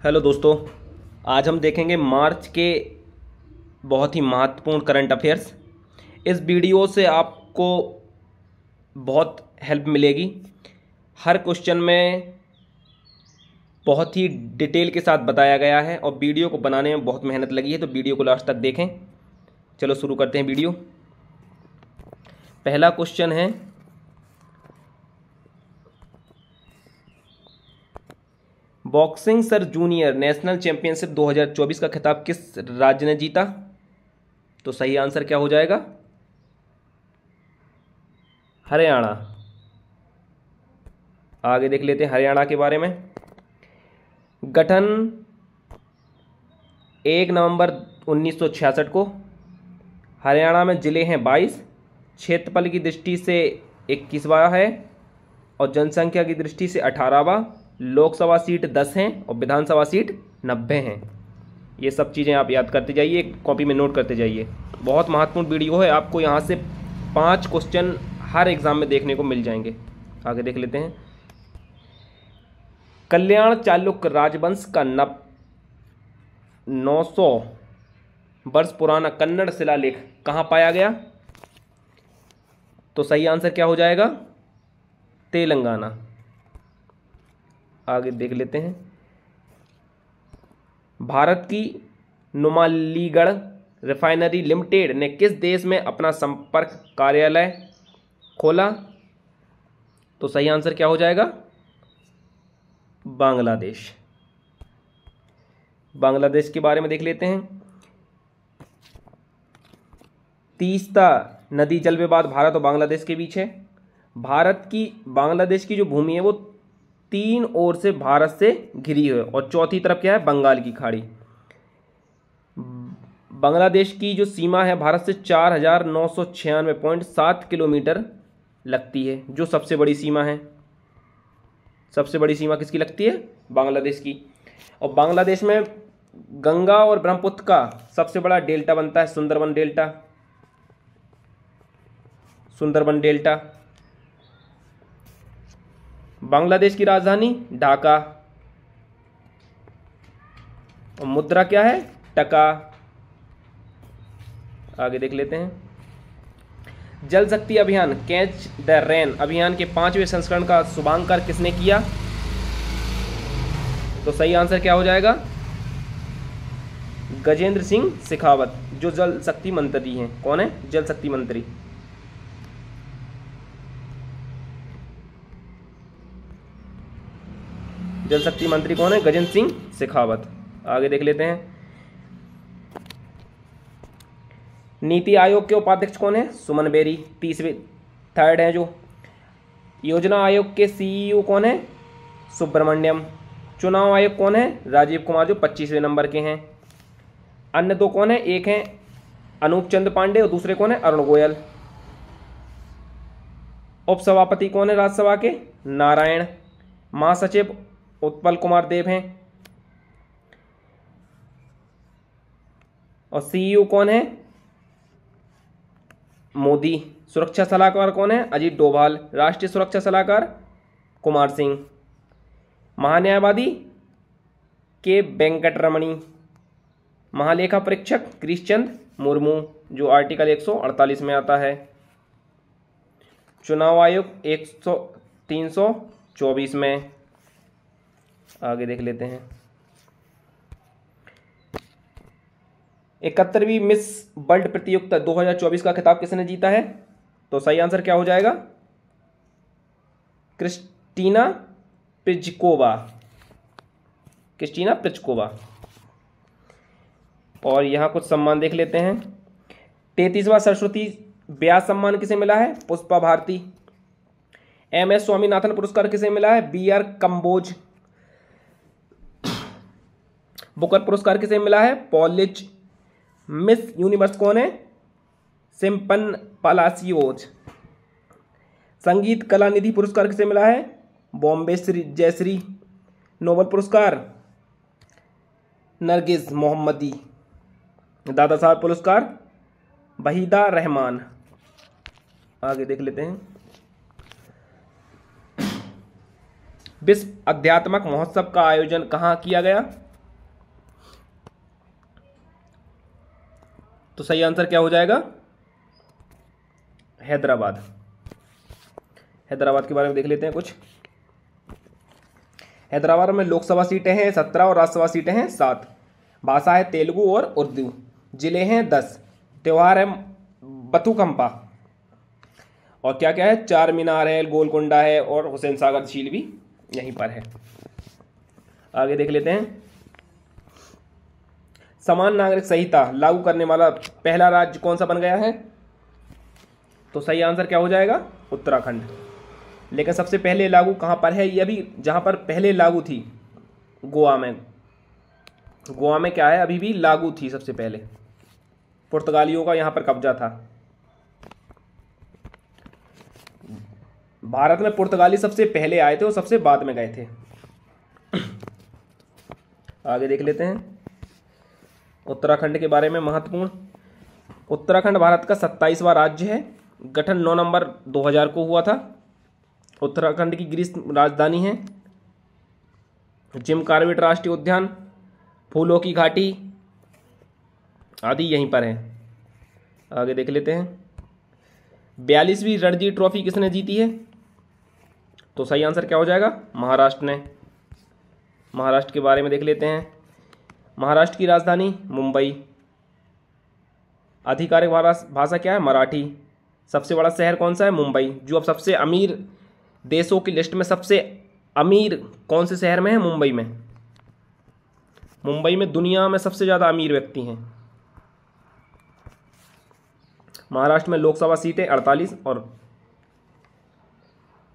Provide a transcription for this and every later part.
Hello दोस्तों, आज हम देखेंगे मार्च के बहुत ही महत्वपूर्ण करंट अफेयर्स। इस वीडियो से आपको बहुत हेल्प मिलेगी। हर क्वेश्चन में बहुत ही डिटेल के साथ बताया गया है और वीडियो को बनाने में बहुत मेहनत लगी है, तो वीडियो को लास्ट तक देखें। चलो शुरू करते हैं वीडियो। पहला क्वेश्चन है, boxing sir junior national championship 2024 का खिताब किस राज्य ने जीता? तो सही आंसर क्या हो जाएगा? हरियाणा। आगे देख लेते हैं हरियाणा के बारे में। गठन 1 नवंबर 1966 को। हरियाणा में जिले हैं 22, क्षेत्रफल की दृष्टि से 21वां है और जनसंख्या की दृष्टि से 18वां। लोकसभा सीट 10 हैं और विधानसभा सीट 90 हैं। ये सब चीज़ें आप याद करते जाइए, कॉपी में नोट करते जाइए। बहुत महत्वपूर्ण वीडियो है, आपको यहाँ से 5 क्वेश्चन हर एग्जाम में देखने को मिल जाएंगे। आगे देख लेते हैं। कल्याण चालुक्य राजवंश का 900 वर्ष पुराना कन्नड़ शिलालेख कहाँ पाया गया? तो सही आंसर क्या हो जाएगा? तेलंगाना। आगे देख लेते हैं। भारत की नुमालीगढ़ रिफाइनरी लिमिटेड ने किस देश में अपना संपर्क कार्यालय खोला? तो सही आंसर क्या हो जाएगा? बांग्लादेश। बांग्लादेश के बारे में देख लेते हैं। तीस्ता नदी जल विवाद भारत और बांग्लादेश के बीच है। बांग्लादेश की जो भूमि है वो 3 ओर से भारत से घिरी है और चौथी तरफ क्या है? बंगाल की खाड़ी। बांग्लादेश की जो सीमा है भारत से 4996.7 किलोमीटर लगती है, जो सबसे बड़ी सीमा है। सबसे बड़ी सीमा किसकी लगती है? बांग्लादेश की। और बांग्लादेश में गंगा और ब्रह्मपुत्र का सबसे बड़ा डेल्टा बनता है सुंदरबन डेल्टा। सुंदरबन डेल्टा। बांग्लादेश की राजधानी ढाका और मुद्रा क्या है? टका। आगे देख लेते हैं। जल शक्ति अभियान कैच द रेन अभियान के 5वें संस्करण का शुभारंभ किसने किया? तो सही आंसर क्या हो जाएगा? गजेंद्र सिंह शेखावत, जो जल शक्ति मंत्री हैं। कौन है? जल शक्ति मंत्री। जल शक्ति मंत्री कौन है? गजेंद्र सिंह शेखावत। आगे देख लेते हैं। नीति आयोग के उपाध्यक्ष कौन है? सुमन बेरी, थर्ड है जो। योजना आयोग के सीईओ कौन है? सुब्रमण्यम। चुनाव आयोग कौन है? राजीव कुमार, जो 25वें नंबर के हैं। अन्य 2 कौन है? एक हैं अनूप चंद्र पांडे और दूसरे कौन है? अरुण गोयल। उपसभापति कौन है राज्यसभा के? नारायण। महासचिव उत्पल कुमार देव हैं। और सीईओ कौन है? मोदी। सुरक्षा सलाहकार कौन है? अजीत डोभाल। राष्ट्रीय सुरक्षा सलाहकार कुमार सिंह। महान्यायवादी के वेंकटरमणी। महालेखा परीक्षक कृष्णचंद मुर्मू, जो आर्टिकल 148 में आता है। चुनाव आयोग 324 में। आगे देख लेते हैं। 71वीं मिस वर्ल्ड प्रतियोगिता 2024 का खिताब किसने जीता है? तो सही आंसर क्या हो जाएगा? क्रिस्टीना प्लिचकोवा। क्रिस्टीना प्लिचकोवा। और यहां कुछ सम्मान देख लेते हैं। 33वां सरस्वती व्यास सम्मान किसे मिला है? पुष्पा भारती। MS स्वामीनाथन पुरस्कार किसे मिला है? BR कंबोज। बुकर पुरस्कार किसे मिला है? पॉलिच। मिस यूनिवर्स कौन है? सिम्पन पलासियोज। संगीत कला निधि पुरस्कार किसे मिला है? बॉम्बे जयश्री। नोबेल पुरस्कार नरगिस मोहम्मदी। दादा साहब पुरस्कार वहीदा रहमान। आगे देख लेते हैं। विश्व अध्यात्मक महोत्सव का आयोजन कहाँ किया गया? तो सही आंसर क्या हो जाएगा? हैदराबाद। हैदराबाद के बारे में देख लेते हैं कुछ। हैदराबाद में लोकसभा सीटें हैं 17 और राज्यसभा सीटें हैं 7। भाषा है तेलुगु और उर्दू। जिले हैं 10। त्यौहार है बथुकम्पा। और क्या क्या है? चार मीनार है, गोलकुंडा है और हुसैन सागर झील भी यहीं पर है। आगे देख लेते हैं। समान नागरिक संहिता लागू करने वाला पहला राज्य कौन सा बन गया है? तो सही आंसर क्या हो जाएगा? उत्तराखंड। लेकिन सबसे पहले लागू कहाँ पर है? ये अभी जहाँ पर पहले लागू थी गोवा में। गोवा में क्या है, अभी भी लागू थी सबसे पहले। पुर्तगालियों का यहाँ पर कब्जा था। भारत में पुर्तगाली सबसे पहले आए थे और सबसे बाद में गए थे। आगे देख लेते हैं उत्तराखंड के बारे में महत्वपूर्ण। उत्तराखंड भारत का 27वां राज्य है। गठन 9 नवंबर 2000 को हुआ था। उत्तराखंड की ग्रीष्म राजधानी है। जिम कॉर्बेट राष्ट्रीय उद्यान, फूलों की घाटी आदि यहीं पर है। आगे देख लेते हैं 42वीं रणजी ट्रॉफी किसने जीती है? तो सही आंसर क्या हो जाएगा? महाराष्ट्र ने। महाराष्ट्र के बारे में देख लेते हैं। महाराष्ट्र की राजधानी मुंबई। आधिकारिक भाषा क्या है? मराठी। सबसे बड़ा शहर कौन सा है? मुंबई। जो अब सबसे अमीर देशों की लिस्ट में सबसे अमीर कौन से शहर में है? मुंबई में। मुंबई में दुनिया में सबसे ज़्यादा अमीर व्यक्ति हैं। महाराष्ट्र में लोकसभा सीटें 48 और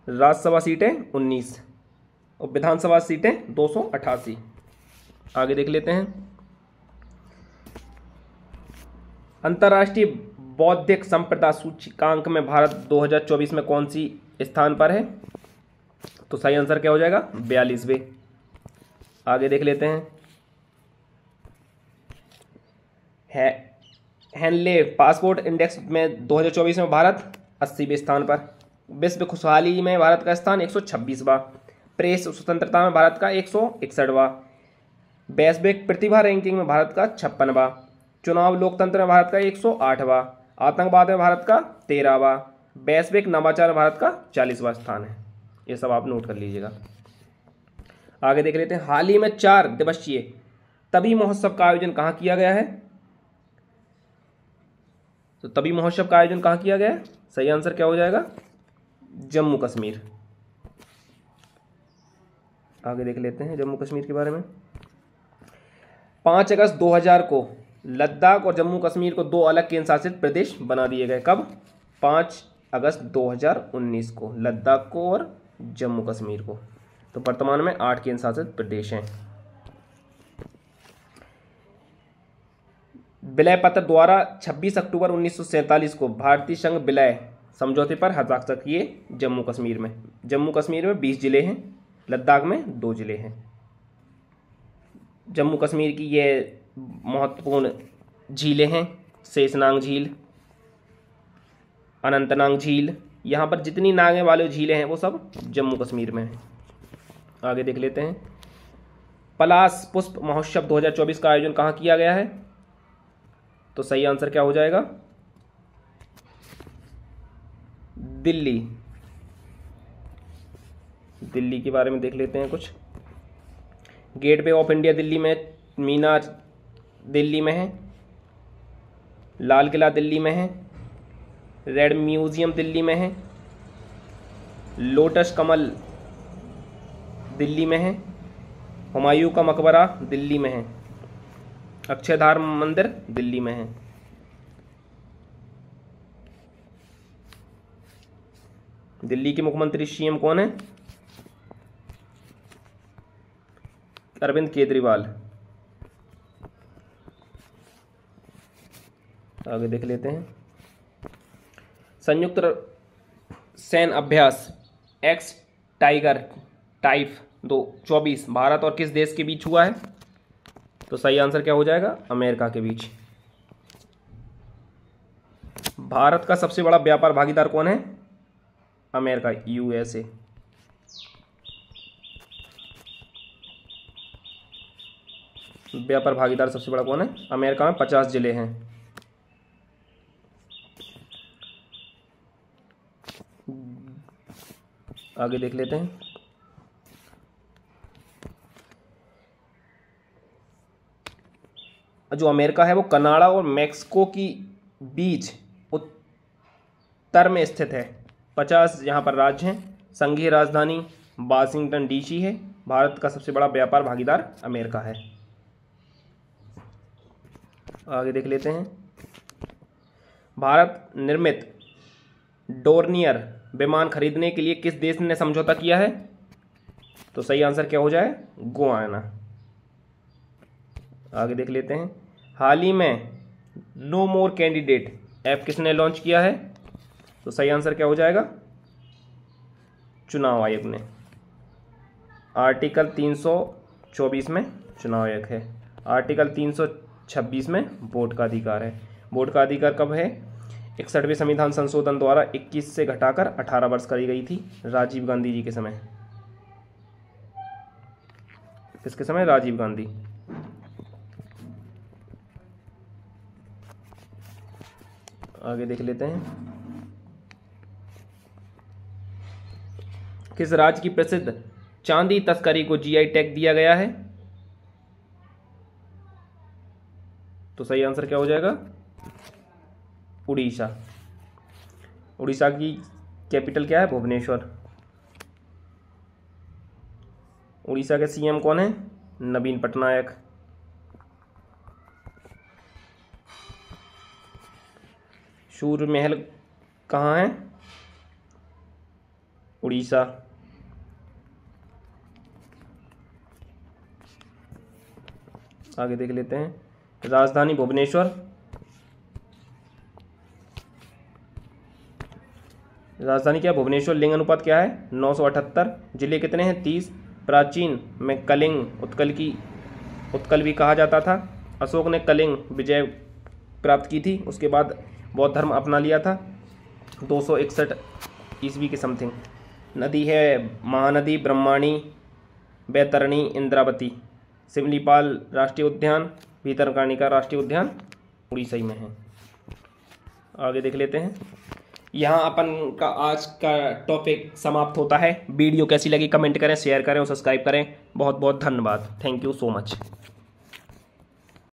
राज्यसभा सीटें 19 और विधानसभा सीटें 288। आगे देख लेते हैं अंतर्राष्ट्रीय बौद्धिक संपदा सूचकांक में भारत 2024 में कौन सी स्थान पर है? तो सही आंसर क्या हो जाएगा? 42वें। आगे देख लेते हैं हेनले पासपोर्ट इंडेक्स में 2024 में भारत 80वें स्थान पर। विश्व खुशहाली में भारत का स्थान 126वां। प्रेस स्वतंत्रता में भारत का 161वां। वैश्विक प्रतिभा रैंकिंग में भारत का 56वां। चुनाव लोकतंत्र में भारत का 108वां। आतंकवाद में भारत का 13वां। वैश्विक नवाचार में भारत का 40वां स्थान है। ये सब आप नोट कर लीजिएगा। आगे देख लेते हैं हाल ही में 4 दिवसीय तभी महोत्सव का आयोजन कहाँ किया गया है? तो तभी महोत्सव का आयोजन कहाँ किया गया है? सही आंसर क्या हो जाएगा? जम्मू कश्मीर। आगे देख लेते हैं जम्मू कश्मीर के बारे में। 5 अगस्त 2000 को लद्दाख और जम्मू कश्मीर को 2 अलग केंद्र शासित प्रदेश बना दिए गए। कब? 5 अगस्त 2019 को लद्दाख को और जम्मू कश्मीर को। तो वर्तमान में 8 केंद्र शासित प्रदेश हैं। विलय पत्र द्वारा 26 अक्टूबर 1947 को भारतीय संघ विलय समझौते पर हस्ताक्षर किए जम्मू कश्मीर में। जम्मू कश्मीर में 20 जिले हैं, लद्दाख में 2 जिले हैं। जम्मू कश्मीर की ये महत्वपूर्ण झीलें हैं शेषनाग झील, अनंतनाग झील। यहाँ पर जितनी नागे वाले झीलें हैं वो सब जम्मू कश्मीर में हैं। आगे देख लेते हैं पलाश पुष्प महोत्सव 2024 का आयोजन कहाँ किया गया है? तो सही आंसर क्या हो जाएगा? दिल्ली। दिल्ली के बारे में देख लेते हैं कुछ। गेटवे ऑफ इंडिया दिल्ली में, मीनार दिल्ली में है, लाल किला दिल्ली में है, रेड म्यूजियम दिल्ली में है, लोटस कमल दिल्ली में है, हुमायूं का मकबरा दिल्ली में है, अक्षयधाम मंदिर दिल्ली में है। दिल्ली के मुख्यमंत्री सीएम कौन है? अरविंद केजरीवाल। आगे देख लेते हैं संयुक्त सैन्य अभ्यास एक्स टाइगर टाइप 2024 भारत और किस देश के बीच हुआ है? तो सही आंसर क्या हो जाएगा? अमेरिका के बीच। भारत का सबसे बड़ा व्यापार भागीदार कौन है? America, USA. व्यापार भागीदार सबसे बड़ा कौन है? अमेरिका में 50 जिले हैं। आगे देख लेते हैं। जो अमेरिका है वो कनाडा और मैक्सिको की बीच उत्तर में स्थित है। 50 यहाँ पर राज्य हैं। संघीय राजधानी वाशिंगटन डीसी है। भारत का सबसे बड़ा व्यापार भागीदार अमेरिका है। आगे देख लेते हैं। भारत निर्मित डोर्नियर विमान खरीदने के लिए किस देश ने समझौता किया है? तो सही आंसर क्या हो जाए? गुयाना। आगे देख लेते हैं। हाल ही में नो मोर कैंडिडेट ऐप किसने लॉन्च किया है? तो सही आंसर क्या हो जाएगा? चुनाव आयोग ने। आर्टिकल 324 में चुनाव आयोग है। आर्टिकल 326 में वोट का अधिकार है। वोट का अधिकार कब है? 61वें संविधान संशोधन द्वारा 21 से घटाकर 18 वर्ष करी गई थी, राजीव गांधी जी के समय। किसके समय? राजीव गांधी। आगे देख लेते हैं। किस राज्य की प्रसिद्ध चांदी तस्करी को जीआई टैग दिया गया है? तो सही आंसर क्या हो जाएगा? उड़ीसा। उड़ीसा की कैपिटल क्या है? भुवनेश्वर। उड़ीसा के सीएम कौन है? नवीन पटनायक। सूर्य महल कहाँ है? उड़ीसा। आगे देख लेते हैं। राजधानी भुवनेश्वर। राजधानी क्या है? भुवनेश्वर। लिंग अनुपात क्या है? 978। जिले कितने हैं? 30। प्राचीन में कलिंग उत्कल भी कहा जाता था। अशोक ने कलिंग विजय प्राप्त की थी, उसके बाद बौद्ध धर्म अपना लिया था 261 ईस्वी के समथिंग। नदी है महानदी, ब्रह्मणी, बैतरणी, इंद्रावती। सिमलीपाल राष्ट्रीय उद्यान, भीतरकनिका राष्ट्रीय उद्यान उड़ीसा ही में है। आगे देख लेते हैं। यहाँ अपन का आज का टॉपिक समाप्त होता है। वीडियो कैसी लगी कमेंट करें, शेयर करें और सब्सक्राइब करें। बहुत बहुत धन्यवाद। Thank you so much.